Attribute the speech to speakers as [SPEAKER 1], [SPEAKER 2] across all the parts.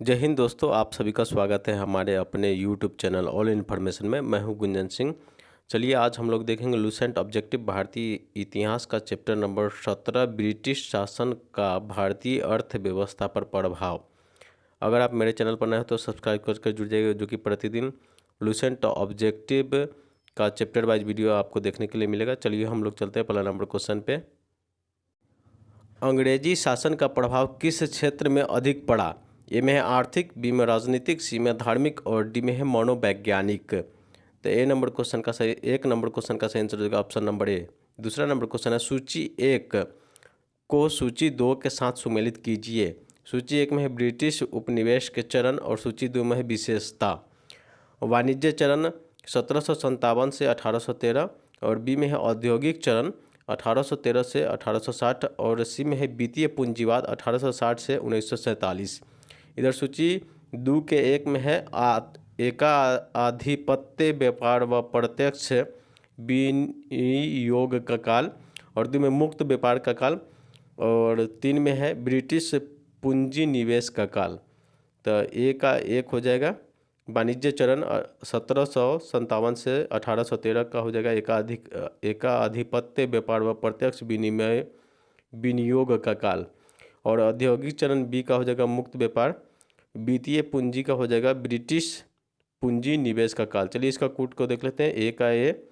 [SPEAKER 1] जय हिंद दोस्तों, आप सभी का स्वागत है हमारे अपने यूट्यूब चैनल ऑल इन्फॉर्मेशन में। मैं हूं गुंजन सिंह। चलिए आज हम लोग देखेंगे लूसेंट ऑब्जेक्टिव भारतीय इतिहास का चैप्टर नंबर 17 ब्रिटिश शासन का भारतीय अर्थव्यवस्था पर प्रभाव। अगर आप मेरे चैनल पर नए हो तो सब्सक्राइब करके जुड़ जाइए, जो कि प्रतिदिन लूसेंट ऑब्जेक्टिव का चैप्टर वाइज वीडियो आपको देखने के लिए मिलेगा। चलिए हम लोग चलते हैं पहला नंबर क्वेश्चन पे। अंग्रेजी शासन का प्रभाव किस क्षेत्र में अधिक पड़ा? ए में है आर्थिक, बी में राजनीतिक, सी में धार्मिक और डी में है मनोवैज्ञानिक। तो ए नंबर क्वेश्चन का सही एक नंबर क्वेश्चन का सही आंसर होगा ऑप्शन नंबर ए। दूसरा नंबर क्वेश्चन है सूची एक को सूची दो के साथ सुमेलित कीजिए। सूची एक में है ब्रिटिश उपनिवेश के चरण और सूची दो में है विशेषता। वाणिज्य चरण 1757 से 1813 और बी में है औद्योगिक चरण 1813 से 1860 और सी में है वित्तीय पूंजीवाद 1860 से 1947। इधर सूची दो के एक में है एकाधिपत्य व्यापार व प्रत्यक्ष विनियोग का काल और दो में मुक्त व्यापार का काल और तीन में है ब्रिटिश पूंजी निवेश का काल। तो ए का एक हो जाएगा वाणिज्य चरण 1757 से 1813 का हो जाएगा एकाधिपत्य व्यापार व प्रत्यक्ष विनिमय विनियोग का काल और औद्योगिक चरण बी का हो जाएगा मुक्त व्यापार। वित्तीय पूंजी का हो जाएगा ब्रिटिश पूंजी निवेश का काल। चलिए इसका कूट को देख लेते हैं। ए का ए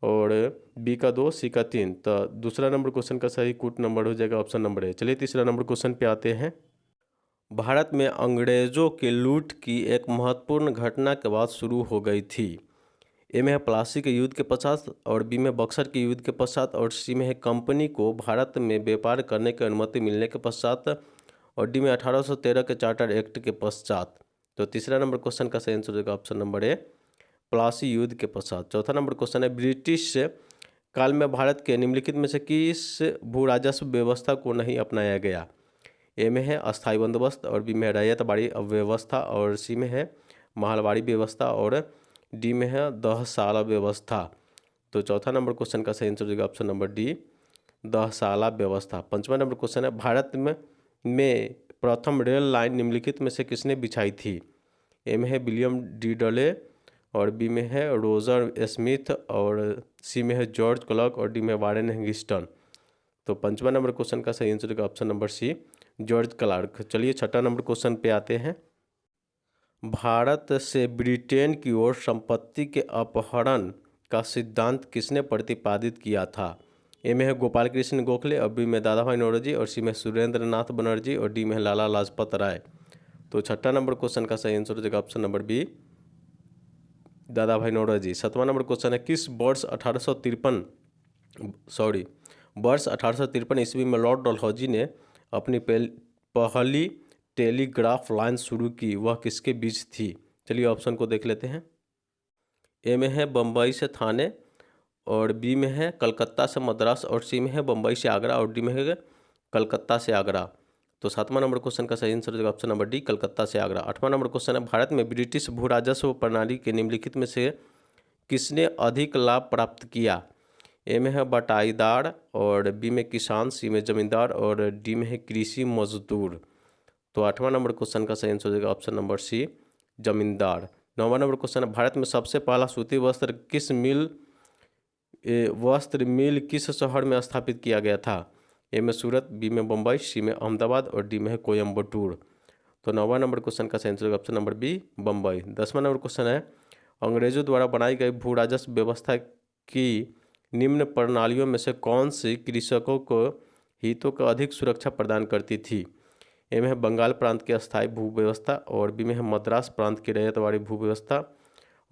[SPEAKER 1] और बी का 2, सी का 3। तो दूसरा नंबर क्वेश्चन का सही कूट नंबर हो जाएगा ऑप्शन नंबर ए। चलिए तीसरा नंबर क्वेश्चन पे आते हैं। भारत में अंग्रेजों के लूट की एक महत्वपूर्ण घटना के बाद शुरू हो गई थी। ए में है प्लासी के युद्ध के पश्चात और बी में बक्सर के युद्ध के पश्चात और सी में है कंपनी को भारत में व्यापार करने की अनुमति मिलने के पश्चात और डी में 1813 के चार्टर एक्ट के पश्चात। तो तीसरा नंबर क्वेश्चन का सही आंसर होगा ऑप्शन नंबर ए, प्लासी युद्ध के पश्चात। चौथा नंबर क्वेश्चन है ब्रिटिश काल में भारत के निम्नलिखित में से किस भू राजस्व व्यवस्था को नहीं अपनाया गया? ए में है अस्थाई बंदोबस्त और बी में है रैयतवाड़ी व्यवस्था और सी में है महलवाड़ी व्यवस्था और डी में है दहसाला व्यवस्था। तो चौथा नंबर क्वेश्चन का सही आंसर होगा ऑप्शन नंबर डी, दहसाला व्यवस्था। पांचवा नंबर क्वेश्चन है भारत में प्रथम रेल लाइन निम्नलिखित में से किसने बिछाई थी? ए में है विलियम डी डले और बी में है रोजर स्मिथ और सी में है जॉर्ज क्लर्क और डी में वारेन हेंगिस्टन। तो पांचवा नंबर क्वेश्चन का सही आंसर होगा option number C, George Clarke. चलिए छठा नंबर क्वेश्चन पे आते हैं। भारत से ब्रिटेन की ओर संपत्ति के अपहरण का सिद्धांत किसने प्रतिपादित किया था? ए में है गोपाल कृष्ण गोखले और बी में दादा भाई नौरोजी और सी में सुरेंद्र नाथ बनर्जी और डी में है लाला लाजपत राय। तो छठा नंबर क्वेश्चन का सही आंसर हो जाएगा ऑप्शन नंबर बी, दादा भाई नौरोजी। सातवां नंबर क्वेश्चन है किस वर्ष 1853 ईस्वी में लॉर्ड डलहौजी ने अपनी पहली टेलीग्राफ लाइन शुरू की, वह किसके बीच थी? चलिए ऑप्शन को देख लेते हैं। ए में है बम्बई से थाने और बी में है कलकत्ता से मद्रास और सी में है बम्बई से आगरा और डी में है कलकत्ता से आगरा। तो सातवां नंबर क्वेश्चन का सही आंसर होगा ऑप्शन नंबर डी, कलकत्ता से आगरा। आठवां नंबर क्वेश्चन है भारत में ब्रिटिश भू राजस्व प्रणाली के निम्नलिखित में से किसने अधिक लाभ प्राप्त किया? ए में है बटाईदार और बी में किसान, सी में जमींदार और डी में है कृषि मजदूर। तो आठवां नंबर क्वेश्चन का सही आंसर हो जाएगा ऑप्शन नंबर सी, जमींदार। नौवां नंबर क्वेश्चन है भारत में सबसे पहला सूती वस्त्र मिल किस शहर में स्थापित किया गया था? ए में सूरत, बी में मुंबई, सी में अहमदाबाद और डी में है कोयम्बटूर। तो नौवां नंबर क्वेश्चन का सही आंसर होगा ऑप्शन नंबर बी, बम्बई। 10वां नंबर क्वेश्चन है अंग्रेजों द्वारा बनाई गई भू राजस्व व्यवस्था की निम्न प्रणालियों में से कौन सी कृषकों को हितों को अधिक सुरक्षा प्रदान करती थी? ए में है बंगाल प्रांत की अस्थायी भू व्यवस्था और बी में है मद्रास प्रांत की रैयतवाड़ी भू व्यवस्था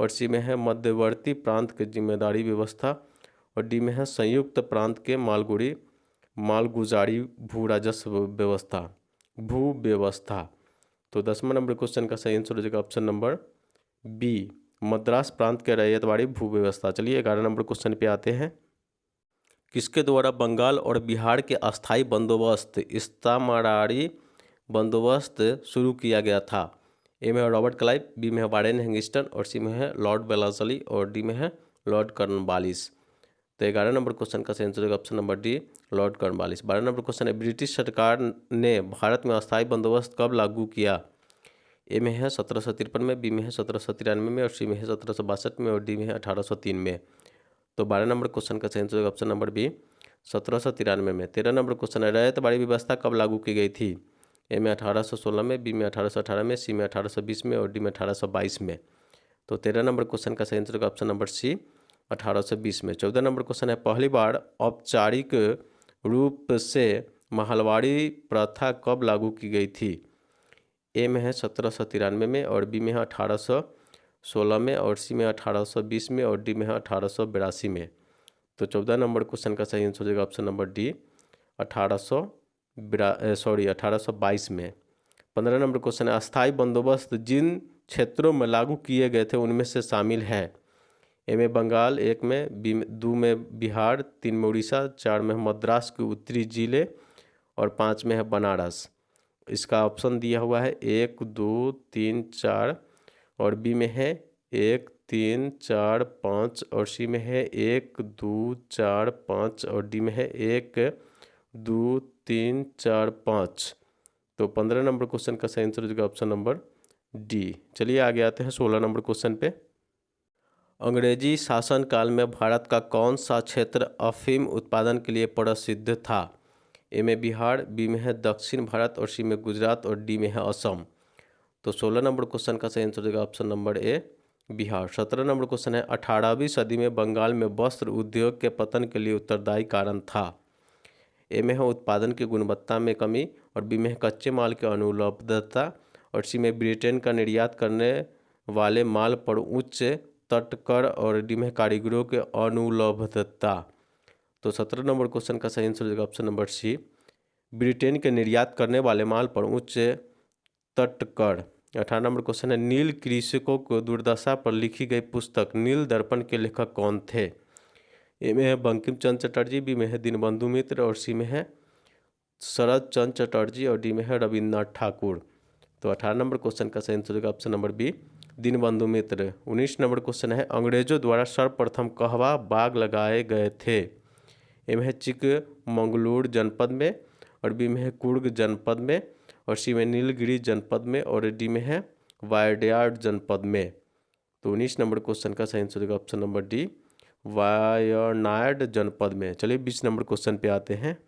[SPEAKER 1] और सी में है मध्यवर्ती प्रांत की जिम्मेदारी व्यवस्था और डी में है संयुक्त प्रांत के मालगुजारी भू राजस्व व्यवस्था। तो 10वां नंबर क्वेश्चन का सही आंसर हो जाएगा ऑप्शन नंबर बी, मद्रास प्रांत के रैयतवाड़ी भू व्यवस्था। चलिए 11 नंबर क्वेश्चन पे आते हैं। किसके द्वारा बंगाल और बिहार के अस्थायी बंदोबस्त इस्तामारी बंदोबस्त शुरू किया गया था? ए में है रॉबर्ट क्लाइव, बी में है वारेन हेंगिस्टन और सी में है लॉर्ड वेल्लेस्ली और डी में है लॉर्ड कॉर्नवालिस। तो 11 नंबर क्वेश्चन का सही आंसर होगा option number D, Lord Cornwallis. 12 number question है ब्रिटिश सरकार ने भारत में अस्थायी बंदोबस्त कब लागू किया? ए में है 1753 में, बी में है 1793 में और सी में है 1762 में और डी में है 1803 में। तो 12 नंबर क्वेश्चन का सही आंसर होगा ऑप्शन नंबर बी 1793 में। 13 नंबर क्वेश्चन है, रैयत बाड़ी व्यवस्था कब लागू की गई थी? ए में 1816 में, बी में 1818 में, सी में 1820 में और डी में 1822 में। तो 13 नंबर क्वेश्चन का सही आंसर होगा ऑप्शन नंबर सी 1820 में। 14 नंबर क्वेश्चन है, पहली बार औपचारिक रूप से महलवाड़ी प्रथा कब लागू की गई थी? ए में है 1793 में और बी में है 1816 में और सी में 1820 में और डी में है 1882 में। तो 14 नंबर क्वेश्चन का सही आंसर हो जाएगा ऑप्शन नंबर डी 1822 में। 15 नंबर क्वेश्चन है, अस्थायी बंदोबस्त जिन क्षेत्रों में लागू किए गए थे उनमें से शामिल है? ए में बंगाल, 1 में, बी में 2 में बिहार, 3 में उड़ीसा, 4 में मद्रास के उत्तरी जिले और 5 में है बनारस। इसका ऑप्शन दिया हुआ है 1 2 3 4 और बी में है 1 3 4 5 और सी में है 1 2 4 5 और डी में है 1 2 3 4 5। तो 15 नंबर क्वेश्चन का सही आंसर हो जाएगा ऑप्शन नंबर डी। चलिए आगे आते हैं 16 नंबर क्वेश्चन पे। अंग्रेजी शासनकाल में भारत का कौन सा क्षेत्र अफीम उत्पादन के लिए प्रसिद्ध था? ए में बिहार, बी में है दक्षिण भारत और सी में गुजरात और डी में है असम। तो 16 नंबर क्वेश्चन का सही आंसर हो जाएगा ऑप्शन नंबर ए बिहार। 17 नंबर क्वेश्चन है, 18वीं सदी में बंगाल में वस्त्र उद्योग के पतन के लिए उत्तरदायी कारण था? ए में है उत्पादन की गुणवत्ता में कमी और बी में है कच्चे माल की अनुपलब्धता और सी में ब्रिटेन का निर्यात करने वाले माल पर उच्च तटकर और डी में कारीगरों के अनुपलब्धता। तो 17 नंबर क्वेश्चन का सही आंसर हो जाएगा ऑप्शन नंबर सी ब्रिटेन के निर्यात करने वाले माल पर उच्च तटकर। 18 नंबर क्वेश्चन है, नील कृषकों को दुर्दशा पर लिखी गई पुस्तक नील दर्पण के लेखक कौन थे? ए में है बंकिम चंद्र चटर्जी, बी में है दीनबंधु मित्र और सी में है शरद चंद्र चटर्जी और डी में है रविन्द्रनाथ ठाकुर। तो 18 नंबर क्वेश्चन का सही आंसर होगा ऑप्शन नंबर बी दीनबंधु मित्र। 19 नंबर क्वेश्चन है, अंग्रेजों द्वारा सर्वप्रथम कहवा बाग लगाए गए थे? ए में है चिकमंगलूर जनपद में और बी में है कुर्ग जनपद में और सी में नीलगिरी जनपद में और डी में है वायनाड जनपद में। तो 19 नंबर क्वेश्चन का सही आंसर होगा ऑप्शन नंबर डी वायनाड जनपद में। चलिए 20 नंबर क्वेश्चन पे आते हैं।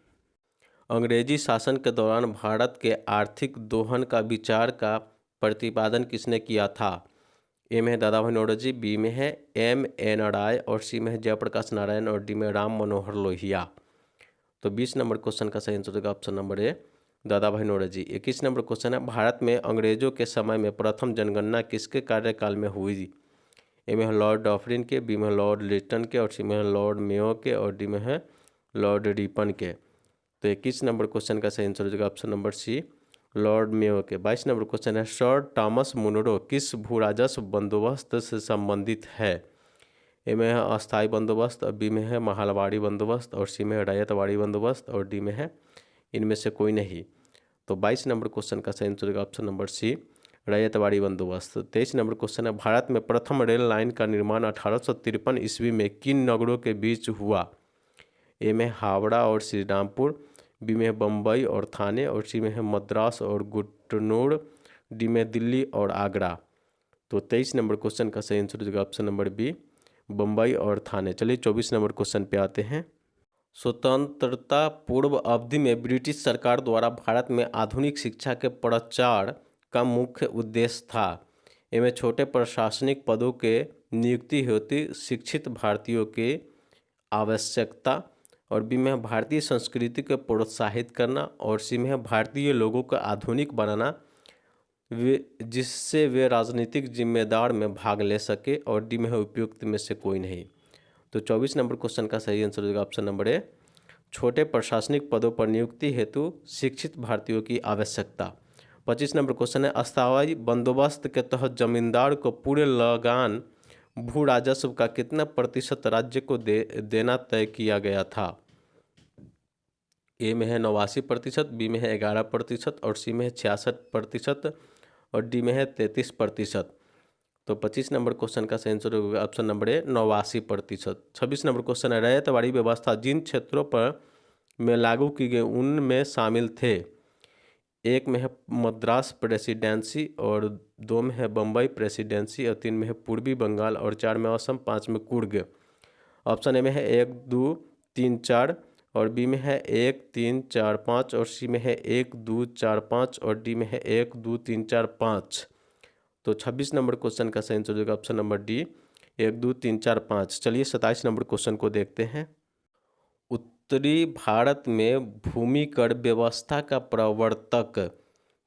[SPEAKER 1] अंग्रेजी शासन के दौरान भारत के आर्थिक दोहन का विचार का प्रतिपादन किसने किया था? ए में है दादा भाई नौरोजी, बी में है M.N. राय और सी में है जयप्रकाश नारायण और डी में राम मनोहर लोहिया। तो 20 नंबर क्वेश्चन का सही आंसर होगा ऑप्शन नंबर ए दादा भाई नौरोजी। 21 नंबर क्वेश्चन है, भारत में अंग्रेजों के समय में प्रथम जनगणना किसके कार्यकाल में हुई? ए में है लॉर्ड डॉफरिन के, बी में है लॉर्ड लिटन के और सी में है लॉर्ड मेयो के और डी में है लॉर्ड रिपन के। तो 21 नंबर क्वेश्चन का सही आंसर हो जाएगा option number C Lord Mayo के। 22 नंबर क्वेश्चन है, सर थॉमस मुनरो किस भू राजस्व बंदोबस्त से संबंधित है? ए में है अस्थायी बंदोबस्त, बी में है महलवाड़ी बंदोबस्त और सी में है रैयतवाड़ी बंदोबस्त और डी में है इनमें से कोई नहीं। तो 22 नंबर क्वेश्चन का सही आंसर होगा ऑप्शन नंबर सी रैयतवाड़ी बंदोबस्त। 23 नंबर क्वेश्चन है, भारत में प्रथम रेल लाइन का निर्माण 1853 ईस्वी में किन नगरों के बीच हुआ? ए में हावड़ा और श्री रामपुर, बी में है बम्बई और थाने और सी में है मद्रास और गुटनूर, डी में दिल्ली और आगरा। तो 23 नंबर क्वेश्चन का सही आंसर हो जाएगा ऑप्शन नंबर बी बम्बई और थाने। चलिए 24 नंबर क्वेश्चन पे आते हैं। स्वतंत्रता पूर्व अवधि में ब्रिटिश सरकार द्वारा भारत में आधुनिक शिक्षा के प्रचार का मुख्य उद्देश्य था? ए में छोटे प्रशासनिक पदों के नियुक्ति हेतु शिक्षित भारतीयों की आवश्यकता और बी में है भारतीय संस्कृति को प्रोत्साहित करना और सी में है भारतीय लोगों को आधुनिक बनाना जिससे वे राजनीतिक जिम्मेदार में भाग ले सके और डी में है उपयुक्त में से कोई नहीं। तो 24 नंबर क्वेश्चन का सही आंसर होगा ऑप्शन नंबर ए छोटे प्रशासनिक पदों पर नियुक्ति हेतु शिक्षित भारतीयों की आवश्यकता। 25 नंबर क्वेश्चन है, अस्थायी बंदोबस्त के तहत जमींदार को पूरे लगान भू राजस्व का कितना प्रतिशत राज्य को देना तय किया गया था? ए में है 89%, बी में है 11% और सी में है 66% और डी में है 33%। तो 25 नंबर क्वेश्चन का सही आंसर होगा ऑप्शन नंबर ए 89%। 26 नंबर क्वेश्चन है, रैयतवाड़ी व्यवस्था जिन क्षेत्रों पर में लागू की गई उनमें शामिल थे? एक में है मद्रास प्रेसिडेंसी और 2 में है बम्बई प्रेसिडेंसी और 3 में है पूर्वी बंगाल और 4 में असम, 5 में कुर्ग। ऑप्शन ए में है 1 2 3 4 और बी में है 1 3 4 5 और सी में है 1 2 4 5 और डी में है 1 2 3 4 5। तो 26 नंबर क्वेश्चन का सही आंसर हो जाएगा ऑप्शन नंबर डी 1 2 3 4 5। चलिए 27 नंबर क्वेश्चन को देखते हैं। उत्तरी भारत में भूमि कर व्यवस्था का प्रवर्तक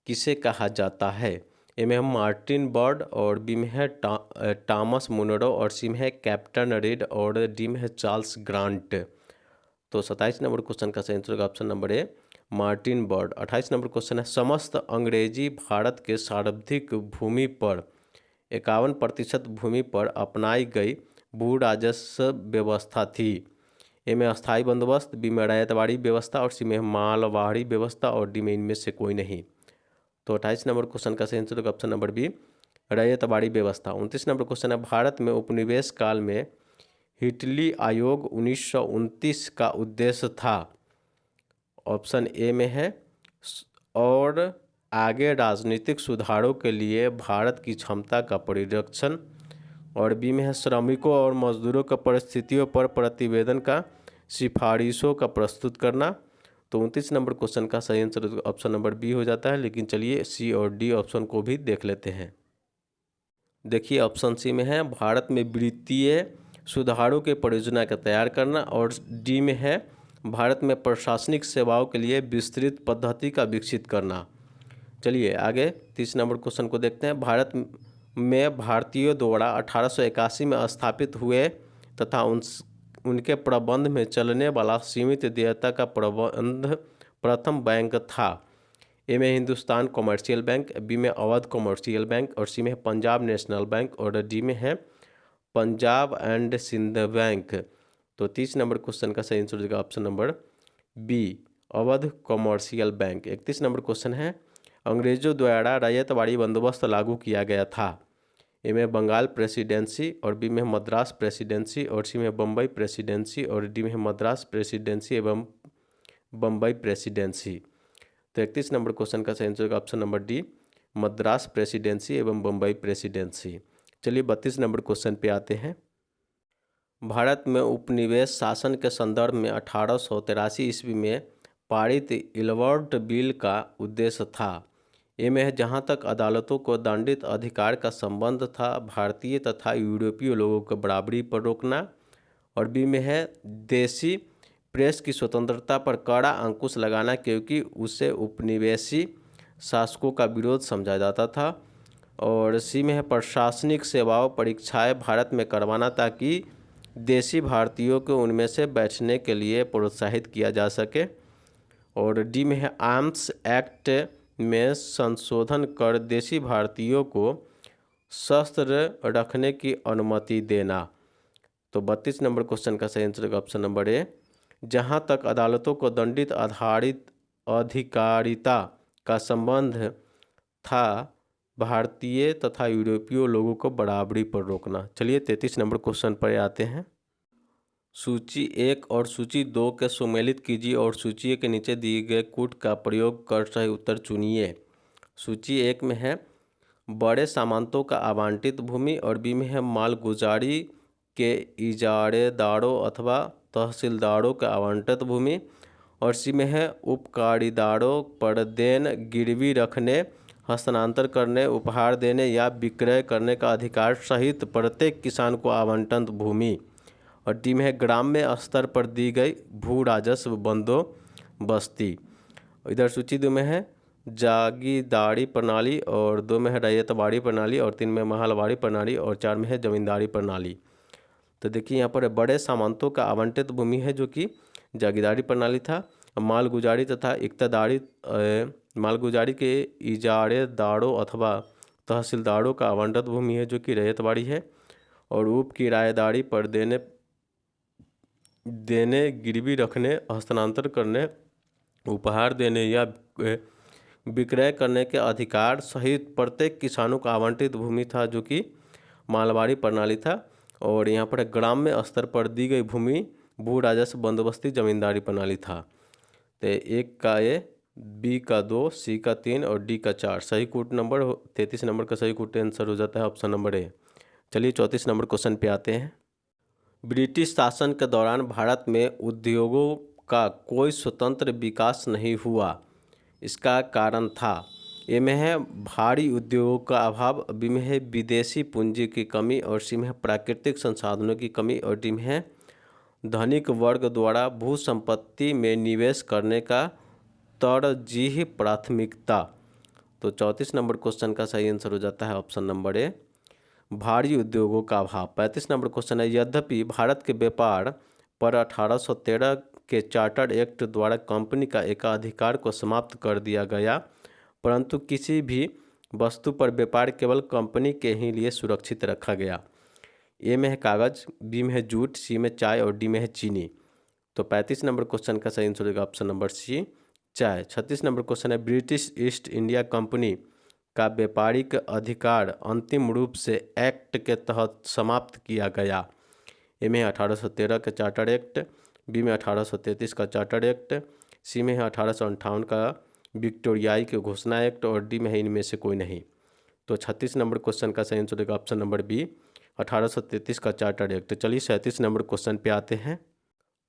[SPEAKER 1] किसे कहा जाता है? ए में है मार्टिन बर्ड और बी में है टॉमस मुनरो और सी में है कैप्टन रीड और डी में है चार्ल्स ग्रांट। तो 27 नंबर क्वेश्चन का सही आंसर होगा ऑप्शन नंबर ए मार्टिन बर्ड। 28 नंबर क्वेश्चन है समस्त अंग्रेजी भारत के सर्वाधिक भूमि पर 51% भूमि पर अपनाई गई भू राजस्व व्यवस्था थी। ए में अस्थाई बंदोबस्त, बी में रैयतवाड़ी व्यवस्था और सी में मालवाड़ी व्यवस्था और डी में इनमें से कोई नहीं। तो 28 नंबर क्वेश्चन का सही आंसर होगा ऑप्शन नंबर बी रैयतवाड़ी व्यवस्था। 29 नंबर क्वेश्चन है भारत में उपनिवेश काल में हिटली आयोग 1929 का उद्देश्य था। ऑप्शन ए में है और आगे राजनीतिक सुधारों के लिए भारत की क्षमता का परिरक्षण और बी में है श्रमिकों और मजदूरों का परिस्थितियों पर प्रतिवेदन का सिफारिशों का प्रस्तुत करना। तो 29 नंबर क्वेश्चन का सही आंसर ऑप्शन नंबर बी हो जाता है, लेकिन चलिए सी और डी ऑप्शन को भी देख लेते हैं। देखिए ऑप्शन सी में है भारत में वित्तीय सुधारों के परियोजना का तैयार करना और डी में है भारत में प्रशासनिक सेवाओं के लिए विस्तृत पद्धति का विकसित करना। चलिए आगे 30 नंबर क्वेश्चन को देखते हैं। भारत में भारतीयों द्वारा 1881 में स्थापित हुए तथा उनके प्रबंध में चलने वाला सीमित देयता का प्रबंध प्रथम बैंक था। ए में हिंदुस्तान कॉमर्शियल बैंक, बी में अवध कॉमर्शियल बैंक और सी में पंजाब नेशनल बैंक और डी में है पंजाब एंड सिंध बैंक। तो 30 नंबर क्वेश्चन का सही आंसर हो जाएगा option number B Awadh commercial bank. 31 नंबर क्वेश्चन है अंग्रेजों द्वारा रैयतवाड़ी बंदोबस्त लागू किया गया था। ए में बंगाल प्रेसिडेंसी और बी में मद्रास प्रेसिडेंसी और सी में बम्बई प्रेसिडेंसी और डी में मद्रास प्रेसिडेंसी एवं बम्बई प्रेसिडेंसी। तो 31 नंबर क्वेश्चन का सही आंसर होगा option number D Madras presidency एवं बम्बई प्रेसिडेंसी। चलिए 32 नंबर क्वेश्चन पे आते हैं। भारत में उपनिवेश शासन के संदर्भ में 1883 ईस्वी में पारित इलवर्ट बिल का उद्देश्य था। ए में है जहाँ तक अदालतों को दंडित अधिकार का संबंध था भारतीय तथा यूरोपीय लोगों को बराबरी पर रोकना और बी में है देशी प्रेस की स्वतंत्रता पर कड़ा अंकुश लगाना क्योंकि उसे उपनिवेशी शासकों का विरोध समझा जाता था और सी में है प्रशासनिक सेवाओं परीक्षाएं भारत में करवाना ताकि देशी भारतीयों को उनमें से बैठने के लिए प्रोत्साहित किया जा सके और डी में है आर्म्स एक्ट में संशोधन कर देशी भारतीयों को शस्त्र रखने की अनुमति देना। तो 32 नंबर क्वेश्चन का सही आंसर ऑप्शन नंबर ए जहां तक अदालतों को दंडित आधारित अधिकारिता का संबंध था भारतीय तथा यूरोपीय लोगों को बराबरी पर रोकना। चलिए 33 नंबर क्वेश्चन पर आते हैं। सूची 1 और सूची 2 के सुमेलित कीजिए और सूची के नीचे दिए गए कूट का प्रयोग कर सही उत्तर चुनिए। सूची 1 में है बड़े सामंतों का आवंटित भूमि और बी में है मालगुजारी के इजारेदारों अथवा तहसीलदारों का आवंटित भूमि और सी में है उपकारीदारों पर देन गिरवी रखने हस्तांतर करने उपहार देने या विक्रय करने का अधिकार सहित प्रत्येक किसान को आवंटन भूमि और डी में है ग्राम्य स्तर पर दी गई भू राजस्व बंदोबस्ती। इधर सूची 2 में है जागीरदारी प्रणाली और 2 में है रैयतवाड़ी प्रणाली और 3 में मालवाड़ी प्रणाली और 4 में है जमींदारी प्रणाली। तो देखिए यहाँ पर बड़े सामंतों का आवंटित भूमि है जो कि जागीरदारी प्रणाली था। मालगुजारी तथा इक्तदारी मालगुजारी के इजारेदारों अथवा तहसीलदारों का आवंटित भूमि है जो कि रैयतवाड़ी है और उप किराएदारी पर देने गिरवी रखने हस्तांतर करने उपहार देने या विक्रय करने के अधिकार सहित प्रत्येक किसानों को आवंटित भूमि था जो कि मालवाड़ी प्रणाली था और यहाँ पर ग्राम्य स्तर पर दी गई भूमि भू राजस्व बंदोबस्ती जमींदारी प्रणाली था। तो एक का ये बी का 2, सी का 3 और डी का 4। सही कूट नंबर 33 नंबर का सही कूट आंसर हो जाता है ऑप्शन नंबर ए। चलिए 34 नंबर क्वेश्चन पे आते हैं। ब्रिटिश शासन के दौरान भारत में उद्योगों का कोई स्वतंत्र विकास नहीं हुआ। इसका कारण था ए में है भारी उद्योगों का अभाव, बी में है विदेशी पूंजी की कमी और सी में है प्राकृतिक संसाधनों की कमी और डी में है धनिक वर्ग द्वारा भू संपत्ति में निवेश करने का तरजीह प्राथमिकता। तो 34 नंबर क्वेश्चन का सही आंसर हो जाता है ऑप्शन नंबर ए, भारी उद्योगों का अभाव। 35 नंबर क्वेश्चन है, यद्यपि भारत के व्यापार पर 1813 के चार्टर एक्ट द्वारा कंपनी का एकाधिकार को समाप्त कर दिया गया, परंतु किसी भी वस्तु पर व्यापार केवल कंपनी के ही लिए सुरक्षित रखा गया। ए में है कागज, बी में है जूट, सी में चाय और डी में है चीनी। तो 35 नंबर क्वेश्चन का सही आंसर होगा ऑप्शन नंबर सी, चाय। 36 नंबर क्वेश्चन है, ब्रिटिश ईस्ट इंडिया कंपनी का व्यापारिक अधिकार अंतिम रूप से एक्ट के तहत समाप्त किया गया। ए में 1813 का चार्टर एक्ट, बी में 1833 का चार्टर एक्ट, सी में है 1858 का विक्टोरियाई के घोषणा एक्ट और डी में है इनमें से कोई नहीं। तो 36 नंबर क्वेश्चन का सही आंसर होगा ऑप्शन नंबर बी, 1833 का चार्टर एक्ट। चलिए 37 नंबर क्वेश्चन पे आते हैं।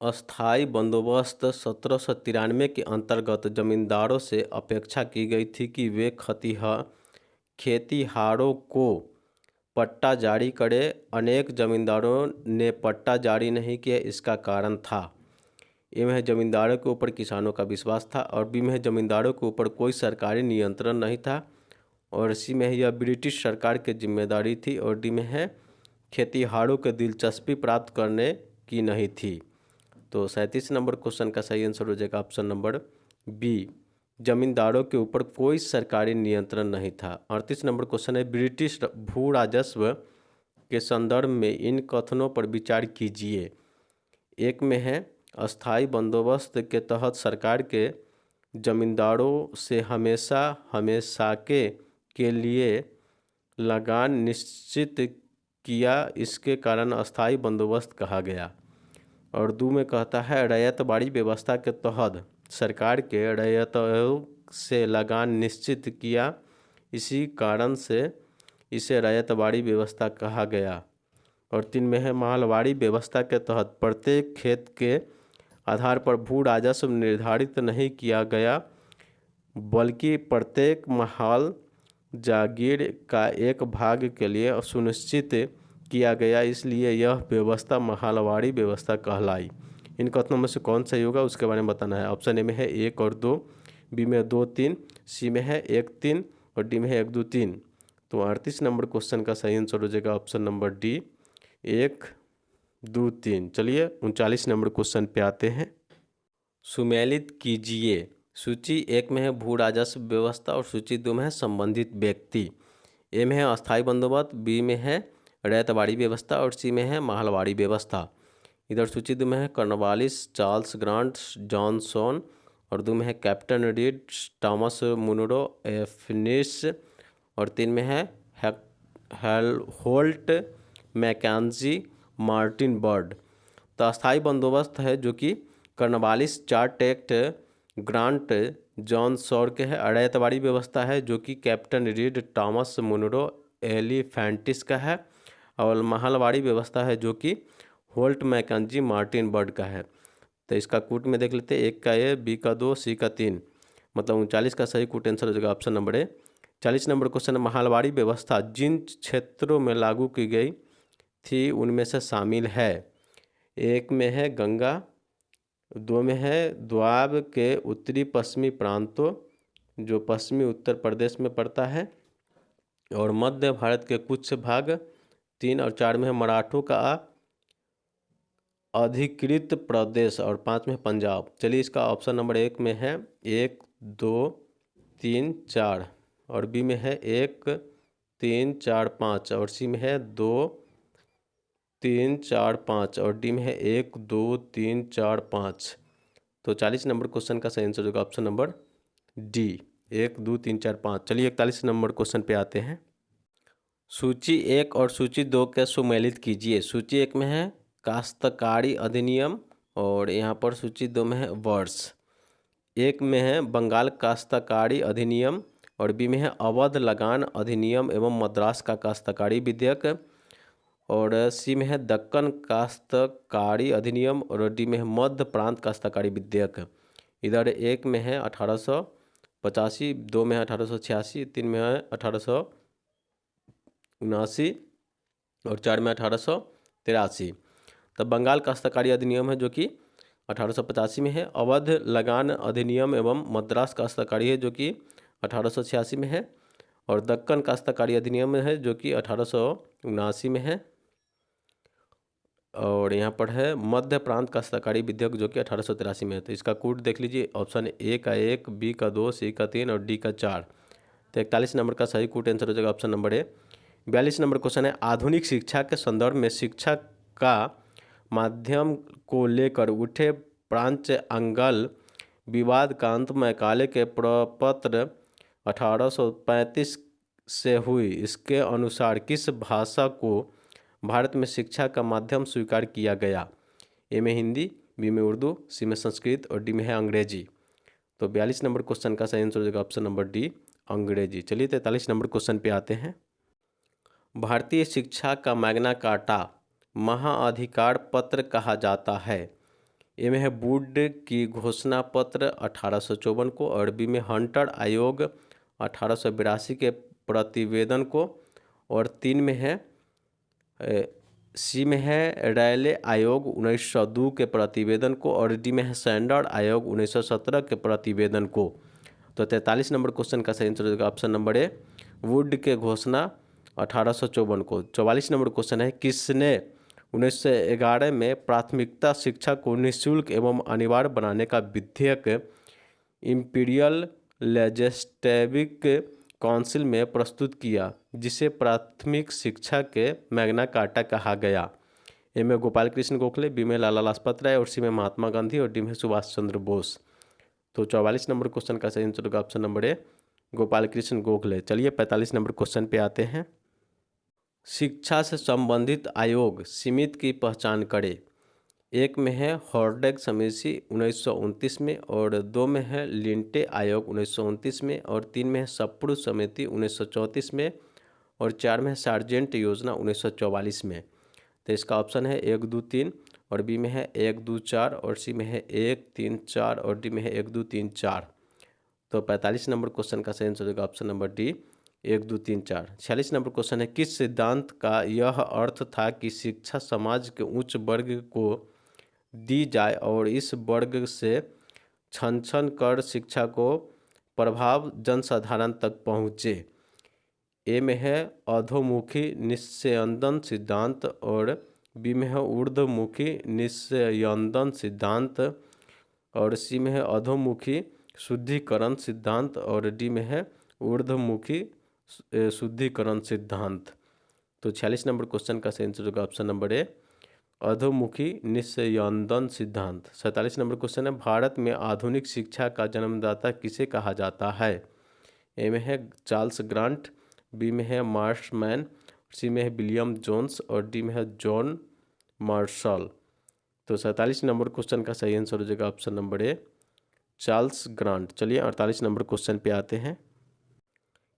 [SPEAKER 1] अस्थाई बंदोबस्त 1793 के अंतर्गत जमींदारों से अपेक्षा की गई थी कि वे खेतिहारों को पट्टा जारी करे। अनेक जमींदारों ने पट्टा जारी नहीं किया, इसका कारण था ए में है जमींदारों के ऊपर किसानों का विश्वास था और बी में है जमींदारों के ऊपर कोई सरकारी नियंत्रण नहीं था और सी में है यह ब्रिटिश सरकार की जिम्मेदारी थी और डी में है खेतिहारों को दिलचस्पी प्राप्त करने की नहीं थी। तो 37 नंबर क्वेश्चन का सही आंसर हो जाएगा ऑप्शन नंबर बी, जमींदारों के ऊपर कोई सरकारी नियंत्रण नहीं था। 38 नंबर क्वेश्चन है, ब्रिटिश भू राजस्व के संदर्भ में इन कथनों पर विचार कीजिए। एक में है अस्थाई बंदोबस्त के तहत सरकार के जमींदारों से हमेशा के लिए लगान निश्चित किया, इसके कारण अस्थाई बंदोबस्त कहा गया। और दो में कहता है रैयतवाड़ी व्यवस्था के तहत सरकार के रैयतों से लगान निश्चित किया, इसी कारण से इसे रैयतवाड़ी व्यवस्था कहा गया। और 3 में है महलवाड़ी व्यवस्था के तहत प्रत्येक खेत के आधार पर भू राजस्व निर्धारित नहीं किया गया, बल्कि प्रत्येक महल जागीर का एक भाग के लिए सुनिश्चित किया गया, इसलिए यह व्यवस्था महलवाड़ी व्यवस्था कहलाई। इन कथनों में से कौन सही होगा उसके बारे में बताना है। ऑप्शन ए में है 1 और 2, बी में 2 3, सी में है 1 3 और डी में है 1 2 3। तो 38 नंबर क्वेश्चन का सही आंसर हो जाएगा ऑप्शन नंबर डी, 1 2 3। चलिए 39 नंबर क्वेश्चन पे आते हैं। सुमेलित कीजिए। सूची 1 में है भू राजस्व व्यवस्था और सूची 2 में है संबंधित व्यक्ति। ए में है अस्थाई बंदोबस्त, बी में है रैयतवाड़ी व्यवस्था और सी में है महलवाड़ी व्यवस्था। इधर सूची 2 में है कॉर्नवालिस, चार्ल्स ग्रांट, जॉनसन और 2 में है Captain Read, Thomas Munro, Elphinstone और 3 में है होल्ट, मैकेंजी, मार्टिन बर्ड। तो अस्थाई बंदोबस्त है जो कि Cornwallis, charter act, Grant, John Shore के है। रैयतवाड़ी व्यवस्था है जो कि Captain Read, Thomas Munro, Elphinstone का है। और महलवाड़ी व्यवस्था है जो कि होल्ट, मैकेंजी, मार्टिन बर्ड का है। तो इसका कूट में देख लेते हैं, 1 का ए, बी का 2, सी का 3, मतलब 39 का सही कूट आंसर हो जाएगा ऑप्शन नंबर ए। 40 नंबर क्वेश्चन, महलवाड़ी व्यवस्था जिन क्षेत्रों में लागू की गई थी उनमें से शामिल है। 1 में है गंगा, 2 में है द्वाब के उत्तरी पश्चिमी प्रांतों जो पश्चिमी उत्तर प्रदेश में पड़ता है और मध्य भारत के कुछ भाग, 3 और 4 में है मराठों का अधिकृत प्रदेश और 5 में पंजाब। चलिए इसका ऑप्शन नंबर 1 में है 1 2 3 4 और बी में है 1 3 4 5 और सी में है 2 3 4 5 और डी में है 1 2 3 4 5। तो 40 नंबर क्वेश्चन का सही आंसर होगा ऑप्शन नंबर डी, 1 2 3 4 5। चलिए 41 नंबर क्वेश्चन पे आते हैं। सूची 1 और सूची 2 के सुमेलित कीजिए। सूची 1 में है काश्तकारी अधिनियम और यहाँ पर सूची 2 में है वर्ष। एक में है बंगाल काश्तकारी अधिनियम और बी में है अवध लगान अधिनियम एवं मद्रास का काश्तकारी विधेयक और सी में है दक्कन काश्तकारी अधिनियम और डी में है मध्य प्रांत काश्तकारी विधेयक। इधर एक में है 1885, दो में है 1886, तीन में है 1879 और चार में 1883। तब बंगाल काश्तकारी अधिनियम है जो कि 1885 में है, अवध लगान अधिनियम एवं मद्रास काश्तकारी है जो कि 1886 में है और दक्कन काश्तकारी अधिनियम है जो कि 1879 में है और यहाँ पर है मध्य प्रांत काश्तकारी विधेयक जो कि 1883 में है। तो इसका कोड देख लीजिए, ऑप्शन ए का 1, बी का 2, सी का 3 और डी का 4। तो 41 नंबर का सही कोड आंसर हो जाएगा ऑप्शन नंबर ए। 42 नंबर क्वेश्चन है, आधुनिक शिक्षा के संदर्भ में शिक्षा का माध्यम को लेकर उठे प्रांच अंगल विवाद का अंत मैकाले के प्रपत्र 1835 से हुई। इसके अनुसार किस भाषा को भारत में शिक्षा का माध्यम स्वीकार किया गया? ए में हिंदी, बी में उर्दू, सी में संस्कृत और डी में है अंग्रेजी। तो 42 नंबर क्वेश्चन का सही आंसर हो जाएगा ऑप्शन नंबर डी, अंग्रेजी। चलिए 43 नंबर क्वेश्चन पे आते हैं। भारतीय शिक्षा का मैग्ना कार्टा महाअधिकार पत्र कहा जाता है। ए में है वुड की घोषणा पत्र 1854 को और बी में हंटर आयोग 1882 के प्रतिवेदन को और तीन में है सी में है रैले आयोग 1902 के प्रतिवेदन को और डी में है सैंडर आयोग 1917 के प्रतिवेदन को। तो 43 नंबर क्वेश्चन का सही आंसर होगा ऑप्शन नंबर ए, वुड के घोषणा 1854 को। 44 नंबर क्वेश्चन है, किसने 1911 में प्राथमिकता शिक्षा को निःशुल्क एवं अनिवार्य बनाने का विधेयक इम्पीरियल लेजिस्लेटिव काउंसिल में प्रस्तुत किया, जिसे प्राथमिक शिक्षा के मैग्ना कार्टा कहा गया? ए में गोपाल कृष्ण गोखले, बी में लाला लाजपत राय और सी में महात्मा गांधी और डी में सुभाष चंद्र बोस। तो 44 नंबर क्वेश्चन का सही आंसर होगा ऑप्शन नंबर ए, गोपाल कृष्ण गोखले। चलिए 45 नंबर क्वेश्चन पे आते हैं। शिक्षा से संबंधित आयोग समिति की पहचान करें। एक में है हॉर्डेग समिति 1929 में और दो में है लिंटे आयोग 1929 में और तीन में है सप्रू समिति 1934 में और चार में है सार्जेंट योजना 1944 में। तो इसका ऑप्शन है 1, 2, 3 और बी में है 1, 2, 4 और सी में है 1, 3, 4 और डी में है 1, 2, 3, 4। तो 45 नंबर क्वेश्चन का सही आंसर होगा option number D, 1, 2, 3, 4। 46 number question है, किस सिद्धांत का यह अर्थ था कि शिक्षा समाज के उच्च वर्ग को दी जाए और इस वर्ग से छन छन कर शिक्षा को प्रभाव जनसाधारण तक पहुँचे? ए में है अधोमुखी निस्यंदन सिद्धांत और बी में है ऊर्ध्वमुखी निस्यंदन सिद्धांत और सी में है अधोमुखी शुद्धिकरण सिद्धांत और डी में है ऊर्ध्वमुखी शुद्धिकरण सिद्धांत। तो 46 नंबर क्वेश्चन का सही आंसर होगा ऑप्शन नंबर ए, अधोमुखी निस्यंदन सिद्धांत। 47 नंबर क्वेश्चन है, भारत में आधुनिक शिक्षा का जन्मदाता किसे कहा जाता है? ए में है चार्ल्स ग्रांट, बी में है मार्शमैन, सी में है विलियम जोन्स और डी में है जॉन मार्शल। तो 47 नंबर क्वेश्चन का सही आंसर हो जाएगा ऑप्शन नंबर ए, चार्ल्स ग्रांट। चलिए 48 नंबर क्वेश्चन पे आते हैं।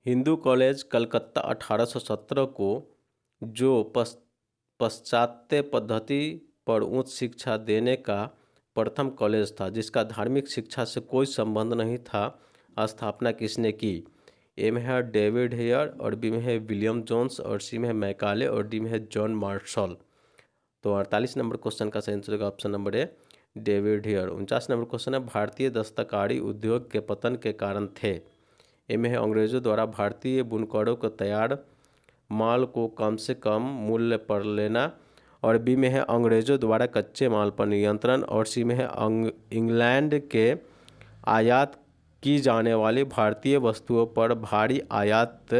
[SPEAKER 1] हिंदू कॉलेज कलकत्ता 1817 को जो पाश्चात्य पद्धति पर उच्च शिक्षा देने का प्रथम कॉलेज था, जिसका धार्मिक शिक्षा से कोई संबंध नहीं था, स्थापना किसने की? ए में है डेविड हेयर और बी में है विलियम जोन्स और सी में है मैकाले और डी में है जॉन मार्शल। तो 48 नंबर क्वेश्चन का सही आंसर होगा ऑप्शन नंबर ए, डेविड हेयर। 49 नंबर क्वेश्चन है, भारतीय दस्तकारी उद्योग के पतन के कारण थे। ए में है अंग्रेजों द्वारा भारतीय बुनकरों को तैयार माल को कम से कम मूल्य पर लेना और बी में है अंग्रेजों द्वारा कच्चे माल पर नियंत्रण और सी में है इंग्लैंड के आयात की जाने वाली भारतीय वस्तुओं पर भारी आयात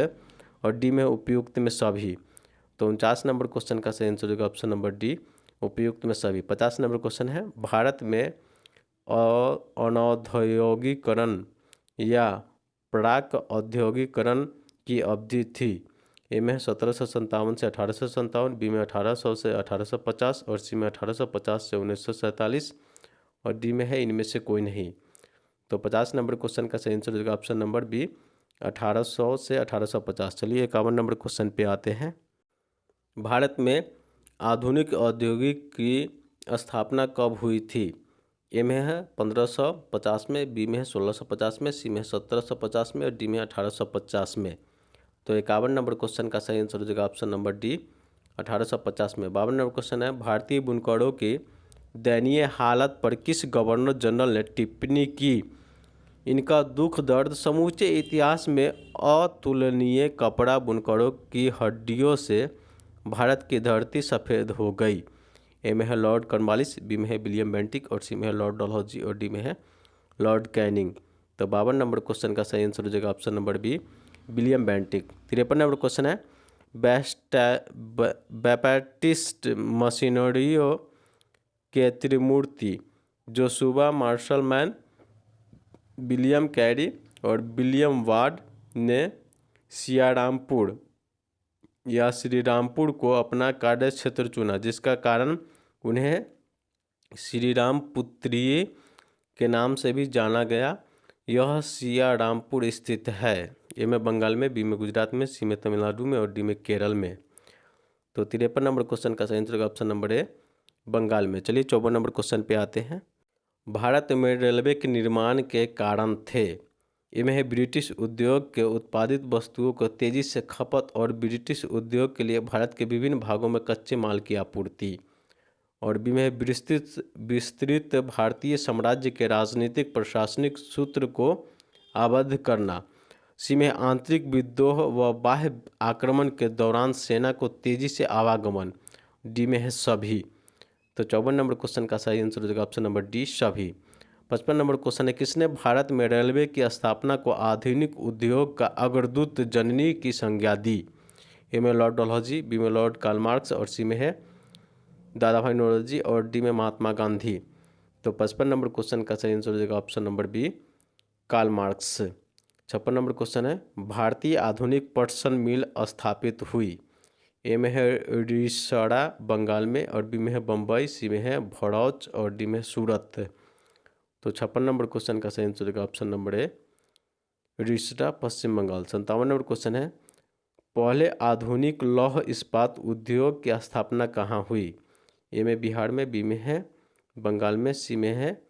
[SPEAKER 1] और डी में उपयुक्त में सभी। तो 49 नंबर क्वेश्चन का सही आंसर होगा ऑप्शन नंबर डी, उपयुक्त में सभी। 50 नंबर क्वेश्चन है, भारत में अनौद्योगिकरण या प्राक औद्योगिकरण की अवधि थी। ए में 1757 से 1857, बी में 1800 से 1850 और सी में 1850 से 1947 और डी में है इनमें से कोई नहीं। तो 50 नंबर क्वेश्चन का सही आंसर हो जाएगा ऑप्शन नंबर बी 1800 से 1850। चलिए 51 नंबर क्वेश्चन पे आते हैं। भारत में आधुनिक औद्योगिक की स्थापना कब हुई थी? ए में है 1550 में, बी में है 1650 में, सी में है 1750 में और डी में 1850 में। तो 51 नंबर क्वेश्चन का सही आंसर हो जाएगा ऑप्शन नंबर डी 1850 में। 52 नंबर क्वेश्चन है, भारतीय बुनकरों की दयनीय हालत पर किस गवर्नर जनरल ने टिप्पणी की? इनका दुख दर्द समूचे इतिहास में अतुलनीय, कपड़ा बुनकरों की हड्डियों से भारत की धरती सफ़ेद हो गई। ए में है लॉर्ड कॉर्नवालिस, बी में है विलियम बेंटिक और सी में है लॉर्ड डलहौजी और डी में है लॉर्ड कैनिंग। तो 52 नंबर क्वेश्चन का सही आंसर हो जाएगा option number B William Bentinck. 53 नंबर क्वेश्चन है, बैप्टिस्ट मशीनरियों के त्रिमूर्ति जोशुआ मार्शलमैन, विलियम कैरी और विलियम वार्ड ने सियारामपुर या श्रीरामपुर को अपना कार्य क्षेत्र चुना, जिसका कारण उन्हें श्रीरामपुत्री के नाम से भी जाना गया। यह सियारामपुर स्थित है। ए में बंगाल में, बी में गुजरात में, सी में तमिलनाडु में और डी में केरल में। तो 53 नंबर क्वेश्चन का सही answer option number A Bengal में। चलिए 54 नंबर क्वेश्चन पे आते हैं। भारत में रेलवे के निर्माण के कारण थे। इनमें है ब्रिटिश उद्योग के उत्पादित वस्तुओं को तेजी से खपत और ब्रिटिश उद्योग के लिए भारत के विभिन्न भागों में कच्चे माल की आपूर्ति। और बी में है विस्तृत भारतीय साम्राज्य के राजनीतिक प्रशासनिक सूत्र को आबद्ध करना। सी में आंतरिक विद्रोह व बाह्य आक्रमण के दौरान सेना को तेजी से आवागमन। डी में है सभी। तो 54 नंबर क्वेश्चन का सही आंसर हो जाएगा ऑप्शन नंबर डी सभी। 55 नंबर क्वेश्चन है, किसने भारत में रेलवे की स्थापना को आधुनिक उद्योग का अग्रदूत जननी की संज्ञा दी? ए में लॉर्ड डलहौजी, बी में लॉर्ड कार्ल मार्क्स और सी में है दादा भाई नौरोजी और डी में महात्मा गांधी। तो 55 नंबर क्वेश्चन का सही आंसर हो जाएगा option number B Karl Marx. 56 number question है, भारतीय आधुनिक पटसन मिल स्थापित हुई। ए में है रिसड़ा बंगाल में और बी में है बम्बई, सी में है भड़ौच और डी में सूरत। तो 56 नंबर क्वेश्चन का सही आंसर होगा option number A Rishra Paschim Bengal. 57 number question है, पहले आधुनिक लौह इस्पात उद्योग की स्थापना कहाँ हुई? ए में बिहार में, बी में है बंगाल में, सी में है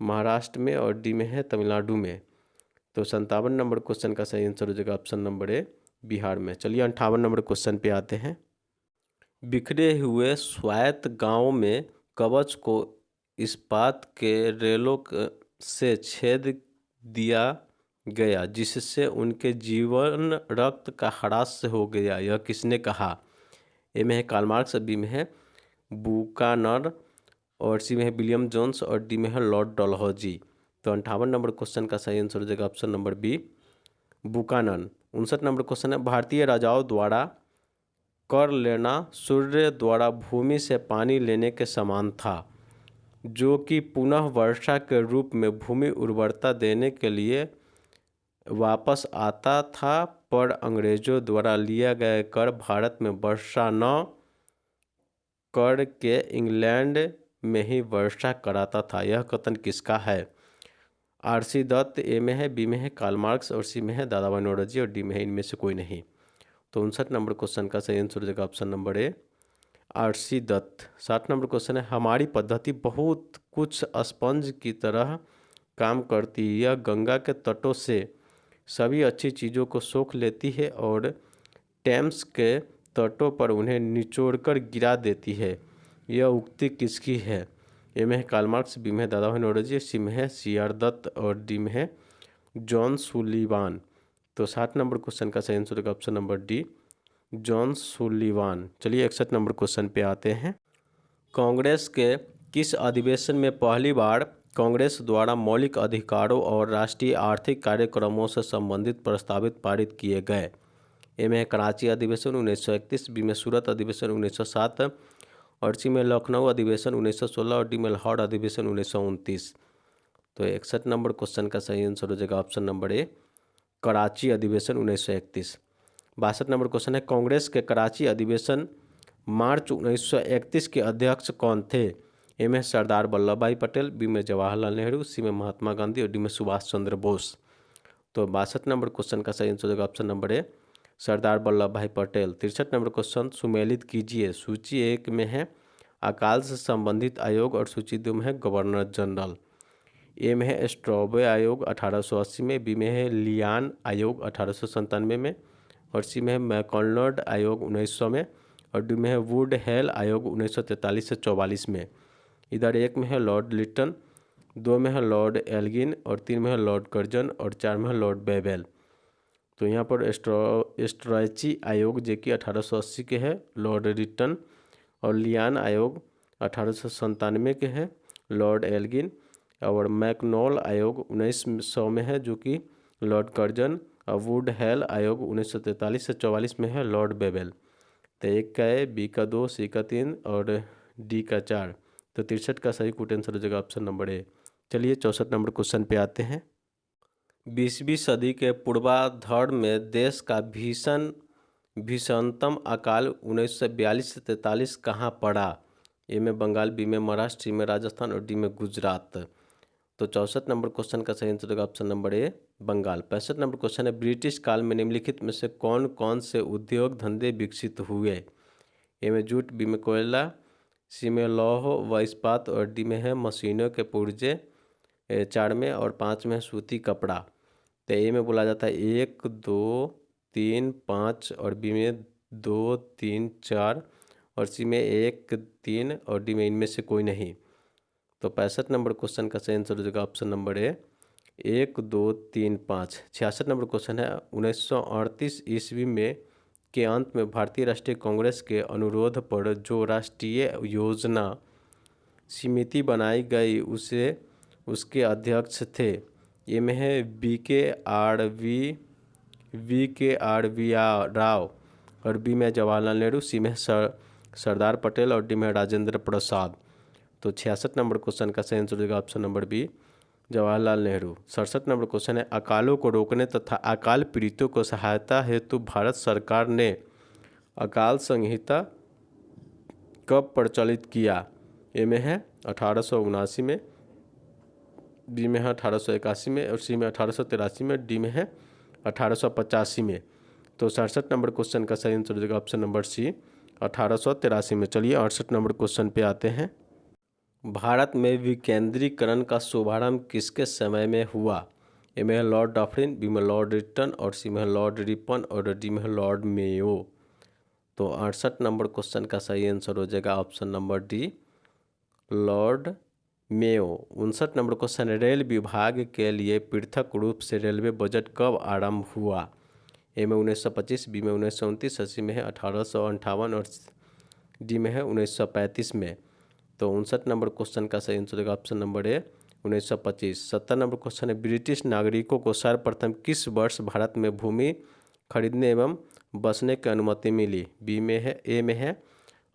[SPEAKER 1] महाराष्ट्र में और डी में है तमिलनाडु में। तो 57 नंबर क्वेश्चन का सही आंसर हो जाएगा ऑप्शन नंबर ए बिहार में। चलिए 58 नंबर क्वेश्चन पे आते हैं। बिखरे हुए स्वायत्त गांवों में कवच को इस्पात के रेलों से छेद दिया गया, जिससे उनके जीवन रक्त का ह्रास हो गया। यह किसने कहा? ए में है कार्ल मार्क्स, बी में है बुकानर और सी में है विलियम जोन्स और डी में है लॉर्ड डलहौजी। तो 58 नंबर क्वेश्चन का सही आंसर हो जाएगा option number B Buchanan. 59 number question है, भारतीय राजाओं द्वारा कर लेना सूर्य द्वारा भूमि से पानी लेने के समान था, जो कि पुनः वर्षा के रूप में भूमि उर्वरता देने के लिए वापस आता था, पर अंग्रेजों द्वारा लिया गया कर भारत में वर्षा न कर के इंग्लैंड में ही वर्षा कराता था। यह कथन किसका है? आरसी दत्त। ए में है, बी में है कार्ल मार्क्स और सी में है दादाभाई नौरोजी और डी में है इनमें से कोई नहीं। तो 59 नंबर क्वेश्चन का सही आंसर हो जाएगा option number A RC Dutt. 60 number question है, हमारी पद्धति बहुत कुछ स्पंज की तरह काम करती है। यह गंगा के तटों से सभी अच्छी चीज़ों को सोख लेती है और टेम्स के तटों पर उन्हें निचोड़कर गिरा देती है। यह उक्ति किसकी है? ए में है कार्ल मार्क्स, बी में है दादाभाई नौरोजी, सी में है सीआर दत्त और डी में है जॉन सुलिवान। तो 60 नंबर क्वेश्चन का सही आंसर होगा option number D John Sullivan. चलिए 61 नंबर क्वेश्चन पे आते हैं। कांग्रेस के किस अधिवेशन में पहली बार कांग्रेस द्वारा मौलिक अधिकारों और राष्ट्रीय आर्थिक कार्यक्रमों से संबंधित प्रस्तावित पारित किए गए? ए में है कराची अधिवेशन 1931, बी में सूरत अधिवेशन 1907 और सी में लखनऊ अधिवेशन 1916 और डी में लाहौर अधिवेशन 1929। तो 61 नंबर क्वेश्चन का सही आंसर हो जाएगा ऑप्शन नंबर ए कराची अधिवेशन 1931। 62 नंबर क्वेश्चन है, कांग्रेस के कराची अधिवेशन मार्च 1931 के अध्यक्ष कौन थे? ए में है सरदार वल्लभ भाई पटेल, बी में जवाहरलाल नेहरू, सी में महात्मा गांधी और डी में सुभाष चंद्र बोस। तो 62 नंबर क्वेश्चन का सही आंसर होगा ऑप्शन नंबर ए सरदार वल्लभ भाई पटेल। 63 नंबर क्वेश्चन सुमेलित कीजिए। सूची 1 में है अकाल से संबंधित आयोग और सूची 2 में है गवर्नर जनरल। ए में है स्ट्रॉबे आयोग 1880 में, बी में है लियान आयोग 1897 में और सी में है मैकॉनलॉर्ड आयोग 1900 में और डी में है वुड हेल आयोग 1943 से 44 में। इधर 1 में है लॉर्ड लिटन, 2 में है लॉर्ड एल्गिन और 3 में है लॉर्ड कर्जन और 4 में है लॉर्ड बेवेल। तो यहाँ पर स्ट्रैची आयोग जो कि 1880 के है लॉर्ड लिटन और लियान आयोग 1897 के है लॉर्ड एल्गिन और मैकनॉल आयोग 1900 में है जो कि लॉर्ड कर्जन और वुड हेल आयोग 1943 से 44 में है लॉर्ड बेवेल। तो 1 का है, बी का 2, सी का 3 और डी का 4। तो 63 का सही कूट आंसर हो जाएगा ऑप्शन नंबर ए। चलिए 64 नंबर क्वेश्चन पे आते हैं। 20वीं सदी के पूर्वार्ध में देश का भीषणतम अकाल 1942 से 43 कहाँ पड़ा? ए में बंगाल, बी में महाराष्ट्र, सी में राजस्थान और डी में गुजरात। तो 64 नंबर क्वेश्चन का सही आंसर होगा option number A Bengal. 65 number question है ब्रिटिश काल में निम्नलिखित में से कौन कौन से उद्योग धंधे विकसित हुए? ए में जूट, बी में कोयला, सी में लौह व इस्पात और डी में है मशीनों के पुर्जे, 4 में और 5 में सूती कपड़ा। तो ए में बोला जाता है 1, 2, 3, 5 और बी में 2, 3, 4 और सी में 1, 3 और डी में इनमें से कोई नहीं। तो 65 नंबर क्वेश्चन का सही आंसर हो जाएगा ऑप्शन नंबर ए 1, 2, 3, 5। 66 नंबर क्वेश्चन है 1938 ईस्वी में के अंत में भारतीय राष्ट्रीय कांग्रेस के अनुरोध पर जो राष्ट्रीय योजना समिति बनाई गई उसके अध्यक्ष थे। ये में है वी के आर वी राव और बी में जवाहरलाल नेहरू, सी में सरदार पटेल और डी में राजेंद्र प्रसाद। तो 66 नंबर क्वेश्चन का सही आंसर होगा option number B Jawaharlal Nehru. 67 number question है अकालों को रोकने तथा अकाल पीड़ितों को सहायता हेतु भारत सरकार ने अकाल संहिता कब प्रचलित किया? ए में है 1879 में, बी में है 1881 में और सी में 1883 में, डी में है 1885 में। तो 67 नंबर क्वेश्चन का सही आंसर हो जाएगा ऑप्शन नंबर सी 1883 में। चलिए 68 नंबर क्वेश्चन पे आते हैं। भारत में विकेंद्रीकरण का शुभारंभ किसके समय में हुआ? ए में है लॉर्ड डफरिन, बी में लॉर्ड रिटन और सी में है लॉर्ड रिपन और डी में है लॉर्ड मेयो। तो 68 नंबर क्वेश्चन का सही आंसर हो जाएगा option number D Lord Mayo. 59 number question rail विभाग के लिए पृथक रूप से रेलवे बजट कब आरंभ हुआ? ए में 1925, बी में 1929, सी में है 1858 और डी में है 1935 में। तो 59 नंबर क्वेश्चन का सही आंसर होगा ऑप्शन नंबर ए 1925। 70 नंबर क्वेश्चन है ब्रिटिश नागरिकों को सर्वप्रथम किस वर्ष भारत में भूमि खरीदने एवं बसने की अनुमति मिली? बी में है ए में है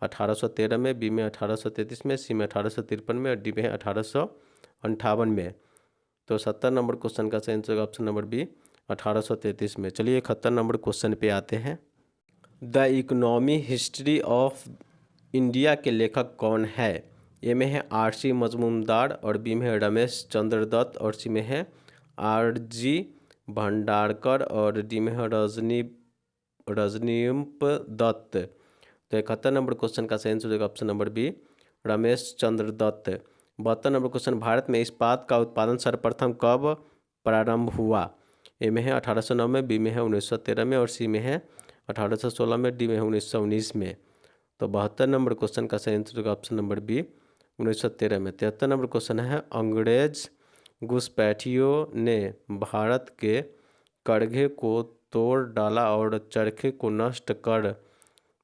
[SPEAKER 1] 1813 में, बी में 1833 में, सी में 1853 में और डी में है 1858 में। तो 70 नंबर क्वेश्चन का सही आंसर होगा ऑप्शन नंबर बी 1833 में। चलिए 71 नंबर क्वेश्चन पे आते हैं। The economy history of India के लेखक कौन है? ए में है R.C. मजमूदार और बी में है रमेश चंद्र दत्त और सी में है R.G. भंडारकर और डी में है रजनीप दत्त। तो 71 नंबर क्वेश्चन का सही आंसर होगा option number B Ramesh Chandra Dutt. 72 number question Bharat में इस्पात का उत्पादन सर्वप्रथम कब प्रारंभ हुआ? ए में है 1809 में, बी में है 1913 में और सी में है 1816 में, डी में है 1919 में। तो 72 नंबर क्वेश्चन का सही आंसर होगा ऑप्शन नंबर बी 1913 में। 73 नंबर क्वेश्चन है अंग्रेज घुसपैठियों ने भारत के करघे को तोड़ डाला और चरखे को नष्ट कर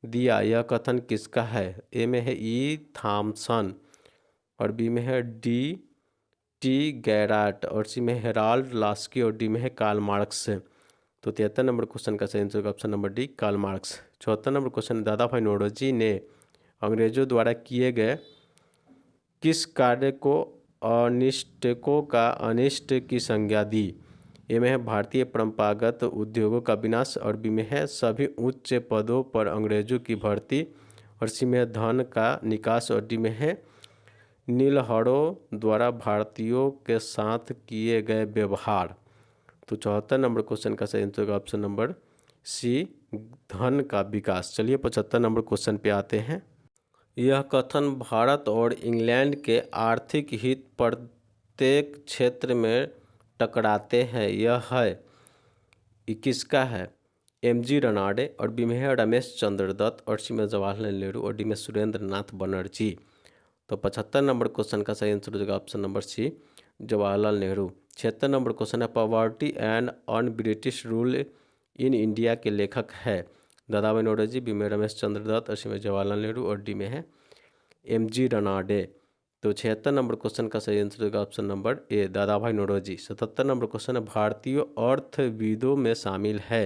[SPEAKER 1] दिया, यह कथन किसका है? ए में है ई थॉमसन और बी में है टी गैराट और सी में हेराल्ड लास्की और डी में है कार्ल मार्क्स। तो 73 नंबर क्वेश्चन का सही आंसर होगा option number D Karl Marx. 74 number question Dadabhai Naoroji ने अंग्रेजों द्वारा किए गए किस कार्य को अनिष्टों का अनिष्ट की संज्ञा दी? ए में है भारतीय परंपरागत उद्योगों का विनाश और बी में है सभी उच्च पदों पर अंग्रेजों की भर्ती और सी में है धन का निकास और डी में है नीलहरों द्वारा भारतीयों के साथ किए गए व्यवहार। तो 74 नंबर क्वेश्चन का सही आंसर होगा ऑप्शन नंबर सी, धन का विकास। चलिए 75 नंबर क्वेश्चन पे आते हैं। यह कथन भारत और इंग्लैंड के आर्थिक हित प्रत्येक क्षेत्र में टकराते हैं, यह है, ये किसका है? एम.जी. रनाडे, और बी में है रमेश चंद्र दत्त, और सी में जवाहरलाल नेहरू, और डी में सुरेंद्र नाथ बनर्जी। तो 75 नंबर क्वेश्चन का सही आंसर हो जाएगा option number C, Jawaharlal Nehru. 76 number question है, poverty and on British rule in India के लेखक है? दादा भाई नौरोजी, बी में रमेश चंद्र दत्त, और सी में जवाहरलाल नेहरू, और डी में है एम.जी. रनाडे। तो 76 नंबर क्वेश्चन का सही आंसर होगा ऑप्शन नंबर ए, दादा भाई नौरोजी। 77 नंबर क्वेश्चन है, भारतीय अर्थविदों में शामिल है?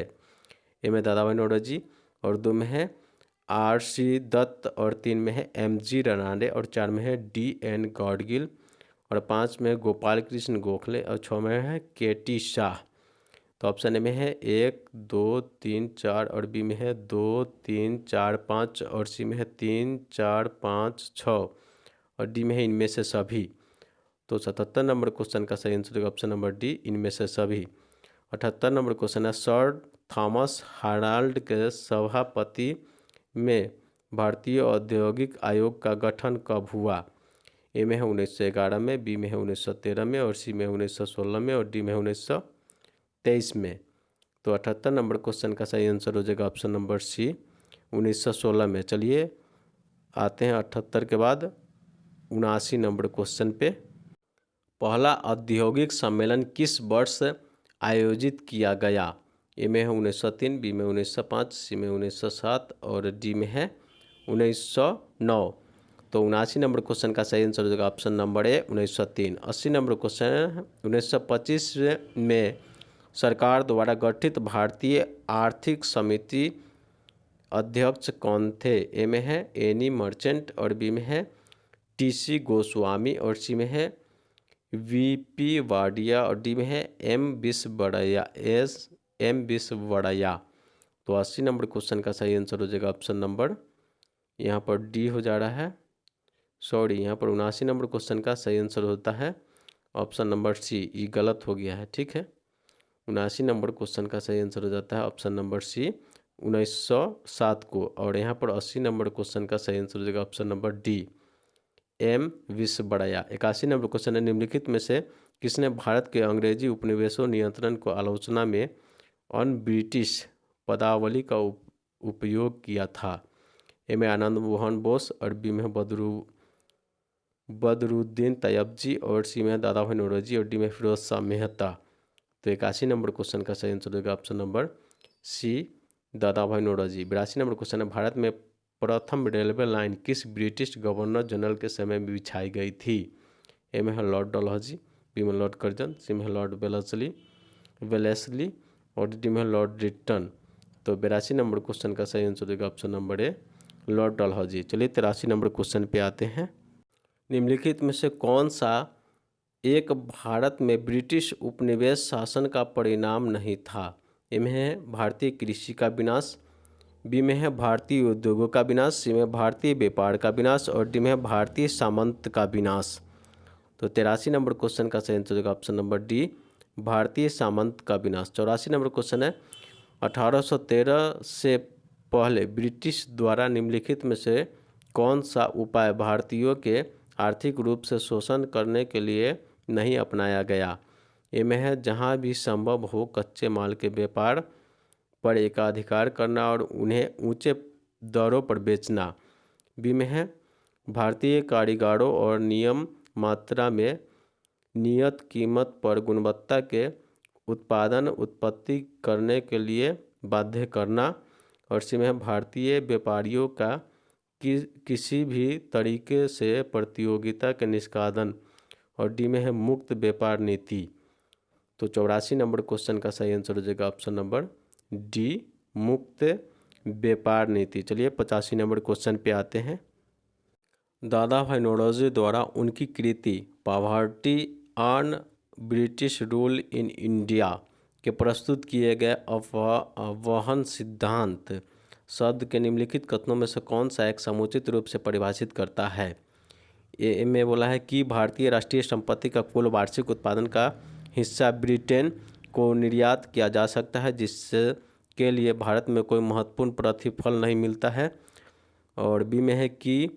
[SPEAKER 1] ए में दादा भाई नौरोजी, और 2 में है आर.सी. दत्त, और 3 में है एम.जी. रनाडे, और 4 में है डी.एन. गॉडगिल, और 5 में है गोपाल कृष्ण गोखले, और 6 में है के.टी. शाह। तो ऑप्शन ए में है 1, 2, 3, 4, और बी में है 2, 3, 4, 5, और सी में है 3, 4, 5, 6, और डी में है इनमें से सभी। तो 77 नंबर क्वेश्चन का सही आंसर होगा ऑप्शन नंबर डी, इनमें से सभी। 78 नंबर क्वेश्चन है, सर थॉमस हार्नाल्ड के सभापति में भारतीय औद्योगिक आयोग का गठन कब हुआ? ए में है 1911 में, बी में है 1913 में, और सी में 1916 में, और डी में 1923 में। तो 78 नंबर क्वेश्चन का सही आंसर हो जाएगा ऑप्शन नंबर सी, 1916 में। चलिए आते हैं 78 के बाद 79 नंबर क्वेश्चन पे। पहला औद्योगिक सम्मेलन किस वर्ष आयोजित किया गया? ए में है 1903, बी में 1905, सी में 1907, और डी में है 1909। तो 79 नंबर क्वेश्चन का सही आंसर हो जाएगा ऑप्शन नंबर ए, 1903। 80 नंबर क्वेश्चन है, 1925 में सरकार द्वारा गठित भारतीय आर्थिक समिति अध्यक्ष कौन थे? ए में है एनी मर्चेंट, और बी में है टी.सी. गोस्वामी, और सी में है वी.पी. वाडिया, और डी में है एम विश्ववड़ैया। तो 80 नंबर क्वेश्चन का सही आंसर हो जाएगा ऑप्शन नंबर, यहाँ पर डी हो जा रहा है, सॉरी यहाँ पर 79 नंबर क्वेश्चन का सही आंसर होता है ऑप्शन नंबर सी, ये गलत हो गया है, ठीक है। 79 नंबर क्वेश्चन का सही आंसर हो जाता है ऑप्शन नंबर सी, 1907 को, और यहाँ पर 80 नंबर क्वेश्चन का सही आंसर हो जाएगा option number D, M Visvesvaraya. 81 number question है, निम्नलिखित में से किसने भारत के अंग्रेजी उपनिवेशों नियंत्रण को आलोचना में ऑन ब्रिटिश पदावली का उपयोग किया था? ए में आनंद मोहन बोस, और बी में बदरुद्दीन तैयबजी, और सी में दादा भाई नौरोजी, और डी में फिरोज शाह मेहता। तो 81 नंबर क्वेश्चन का सही आंसर होगा ऑप्शन नंबर सी, दादा भाई नौरोजी। 82 नंबर क्वेश्चन है, भारत में प्रथम रेलवे लाइन किस ब्रिटिश गवर्नर जनरल के समय में बिछाई गई थी? ए में है लॉर्ड डलहौजी, बी में लॉर्ड कर्जन, सी में है लॉर्ड वेलेस्ली, और डी में है लॉर्ड रिटन। तो 82 नंबर क्वेश्चन का सही आंसर होगा ऑप्शन नंबर ए, लॉर्ड डलहौजी। चलिए 83 नंबर क्वेश्चन पे आते हैं। निम्नलिखित में से कौन सा एक भारत में ब्रिटिश उपनिवेश शासन का परिणाम नहीं था? ए में है भारतीय कृषि का विनाश, बी में है भारतीय उद्योगों का विनाश, सी में भारतीय व्यापार का विनाश, और डी में है भारतीय सामंत का विनाश। तो 83 नंबर क्वेश्चन का सही आंसर होगा ऑप्शन नंबर डी, भारतीय सामंत का विनाश। 84 नंबर क्वेश्चन है, 1813 से पहले ब्रिटिश द्वारा निम्नलिखित में से कौन सा उपाय भारतीयों के आर्थिक रूप से शोषण करने के लिए नहीं अपनाया गया? ए में है जहाँ भी संभव हो कच्चे माल के व्यापार पर एकाधिकार करना और उन्हें ऊंचे दरों पर बेचना, बी में है भारतीय कारीगरों और नियम मात्रा में नियत कीमत पर गुणवत्ता के उत्पत्ति करने के लिए बाध्य करना, और सी में है भारतीय व्यापारियों का किसी भी तरीके से प्रतियोगिता के निष्पादन, और डी में है मुक्त व्यापार नीति। तो 84 नंबर क्वेश्चन का सही आंसर हो जाएगा ऑप्शन नंबर डी, मुक्त व्यापार नीति। चलिए 85 नंबर क्वेश्चन पे आते हैं। दादा भाई नौरोजी द्वारा उनकी कृति poverty on British rule in India के प्रस्तुत किए गए अवहन सिद्धांत शब्द के निम्नलिखित कथनों में से कौन सा एक समुचित रूप से परिभाषित करता है? ए में बोला है कि भारतीय राष्ट्रीय संपत्ति का कुल वार्षिक उत्पादन का हिस्सा ब्रिटेन को निर्यात किया जा सकता है, जिसके लिए भारत में कोई महत्वपूर्ण प्रतिफल नहीं मिलता है। और बी में है कि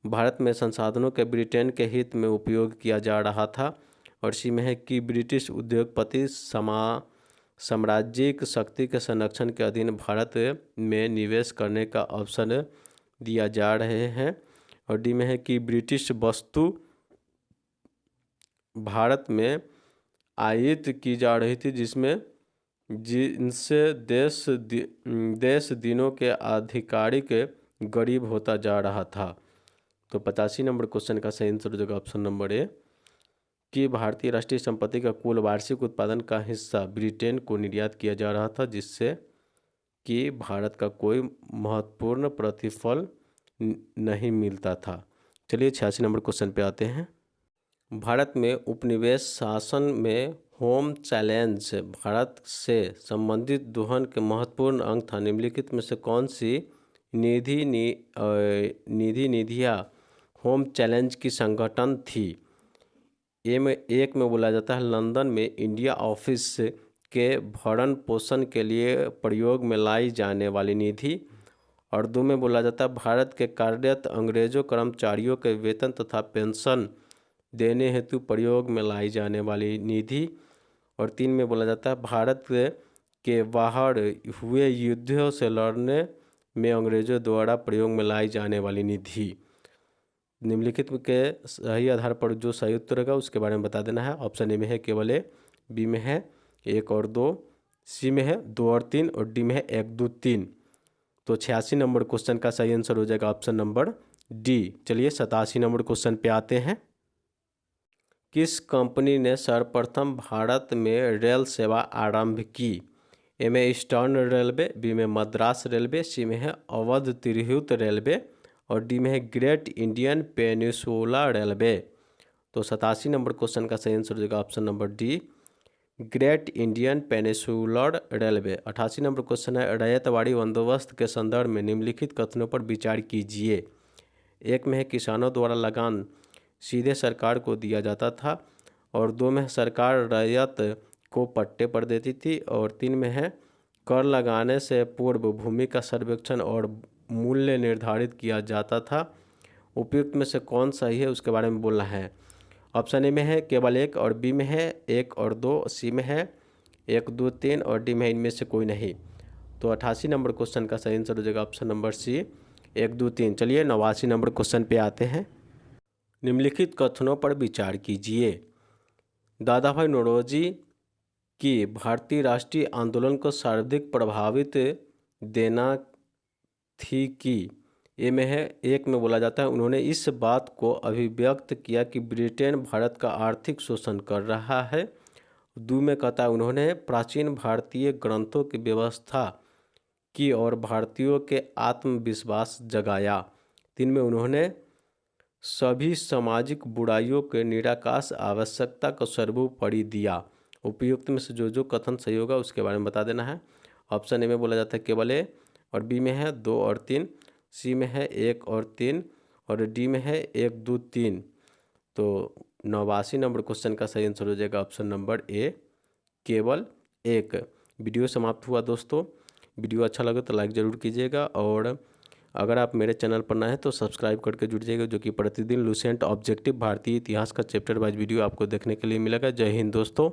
[SPEAKER 1] भारत में संसाधनों के ब्रिटेन के हित में उपयोग किया जा रहा था। और सी में है कि ब्रिटिश उद्योगपति साम्राज्यिक शक्ति के संरक्षण के अधीन भारत में निवेश करने का अवसर दिया जा रहे हैं। और डी में है कि ब्रिटिश वस्तु भारत में आयात की जा रही थी, जिनसे देश दिनों के आधिकारिक गरीब होता जा रहा था। तो 85 नंबर क्वेश्चन का सही आंसर हो जाएगा ऑप्शन नंबर ए कि भारतीय राष्ट्रीय संपत्ति का कुल वार्षिक उत्पादन का हिस्सा ब्रिटेन को निर्यात किया जा रहा था, जिससे कि भारत का कोई महत्वपूर्ण प्रतिफल नहीं मिलता था। चलिए 86 नंबर क्वेश्चन पे आते हैं। भारत में उपनिवेश शासन में होम चैलेंज भारत से संबंधित दोहन के महत्वपूर्ण अंग था। निम्नलिखित में से कौन सी निधियाँ होम चैलेंज की संगठन थी? एक में बोला जाता है लंदन में इंडिया ऑफिस के भरण पोषण के लिए प्रयोग में लाई जाने वाली निधि। और दो में बोला जाता है भारत के कार्यरत अंग्रेजों कर्मचारियों के वेतन तथा पेंशन देने हेतु प्रयोग में लाई जाने वाली निधि। और तीन में बोला जाता है भारत के बाहर हुए युद्धों से लड़ने में अंग्रेजों द्वारा प्रयोग में लाई जाने वाली निधि। निम्नलिखित के सही आधार पर जो सही उत्तर होगा उसके बारे में बता देना है। ऑप्शन ए में है केवल ए, बी में है 1 और 2, सी में है 2 और 3 और डी में है 1, 2, 3। तो 86 नंबर क्वेश्चन का सही आंसर हो जाएगा ऑप्शन नंबर डी। चलिए 87 नंबर क्वेश्चन पे आते हैं। किस कंपनी ने सर्वप्रथम भारत में रेल सेवा आरंभ की? ए में ईस्टर्न रेलवे, बी में मद्रास रेलवे, सी में है अवध तिरहुत रेलवे और डी में है ग्रेट इंडियन पेनिनसुला रेलवे। तो 87 नंबर क्वेश्चन का सही आंसर हो जाएगा option number D, great Indian peninsular railway. 88 number question है रैयतवाड़ी बंदोबस्त के संदर्भ में निम्नलिखित कथनों पर विचार कीजिए। एक में है किसानों द्वारा लगान सीधे सरकार को दिया जाता था और दो में सरकार रैयत को पट्टे पर देती थी और तीन में है कर लगाने से पूर्व भूमि का सर्वेक्षण और मूल्य निर्धारित किया जाता था। उपयुक्त में से कौन सही है उसके बारे में बोलना है। ऑप्शन ए में है केवल 1 और बी में है 1 और 2, सी में है 1, 2, 3 और डी में इनमें से कोई नहीं। तो 88 नंबर क्वेश्चन का सही आंसर हो जाएगा ऑप्शन नंबर सी 1, 2, 3। चलिए 89 नंबर क्वेश्चन पे आते हैं। निम्नलिखित कथनों पर विचार कीजिए। दादा भाई नौरोजी की भारतीय राष्ट्रीय आंदोलन को सर्वाधिक प्रभावित देना थी कि? ए में है 1 में बोला जाता है उन्होंने इस बात को अभिव्यक्त किया कि ब्रिटेन भारत का आर्थिक शोषण कर रहा है। 2 में कहता है उन्होंने प्राचीन भारतीय ग्रंथों की व्यवस्था की और भारतीयों के आत्मविश्वास जगाया। 3 में उन्होंने सभी सामाजिक बुराइयों के निराकाश आवश्यकता को सर्वोपरि दिया। उपयुक्त में से जो कथन सही होगा उसके बारे में बता देना है। ऑप्शन ए में बोला जाता है केवल ए और बी में है 2 और 3, सी में है 1 और 3 और डी में है 1, 2, 3। तो 89 नंबर क्वेश्चन का सही आंसर हो जाएगा ऑप्शन नंबर ए केवल 1। वीडियो समाप्त हुआ दोस्तों। वीडियो अच्छा लगे तो लाइक ज़रूर कीजिएगा और अगर आप मेरे चैनल पर नए हैं तो सब्सक्राइब करके जुड़ जाइएगा, जो कि प्रतिदिन लुसेंट ऑब्जेक्टिव भारतीय इतिहास का चैप्टर वाइज वीडियो आपको देखने के लिए मिलेगा। जय हिंद दोस्तों।